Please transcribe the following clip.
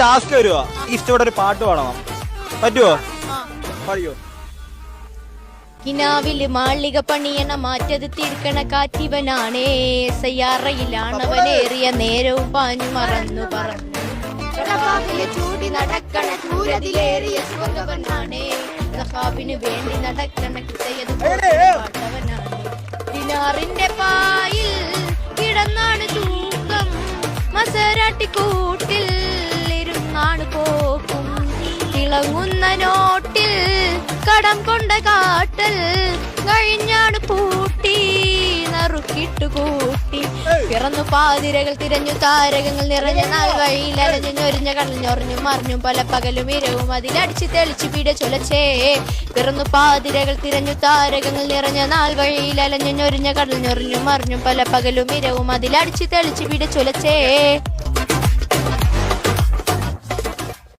Task വരുവാ. ഇഷ്ടപ്പെട്ട ഒരു പാട്ട് പാടണം. പറ്റുമോ? പറയോ. കിനാവില് മാളിക പണിയണ മാറ്റത് തീർക്കണ കാറ്റിവനാണേ. സയ്യാറയിലാണവനേറിയ നേരവും പാഞ്ഞു മറന്നു പറഞ്ഞു. ചൂടി നടക്കണ ചൂരതിലേറിയ സ്വർഗവനാണേ. സഹാബിന് വേണ്ടി നടക്കണ ഹൃദയവനാണ്. ദിനാറിന്റെ പായിൽ കിടന്നാണ് തൂക്കം. മസരാട്ടിക്കൂട്ടിൽ ഇരുന്നാണ് പോക്കും. തിളങ്ങുന്ന നോട്ടിൽ കടം കൊണ്ട കാട്ടൽ കഴിഞ്ഞാണ് പൂട്ടി നറുക്കിട്ടു കൂട്ടി. പിറന്നു പാതിരകൾ തിരഞ്ഞു താരകങ്ങൾ നിറഞ്ഞ നാൾ വഴിയിൽ അലഞ്ഞു ഞൊരിഞ്ഞ കടഞ്ഞൊറിഞ്ഞു മറിഞ്ഞു പല പകലും ഇരവും അതിലടിച്ച് തെളിച്ചു പിട ചൊലച്ചേ. പിറന്നു പാതിരകൾ തിരഞ്ഞു താരകങ്ങൾ നിറഞ്ഞ നാൾ വഴിയിൽ അലഞ്ഞു ഞൊരിഞ്ഞ കടഞ്ഞൊറിഞ്ഞു മറിഞ്ഞു പല പകലും ഇരവും അതിലടിച്ച് തെളിച്ചു പിട ചൊലച്ചേ.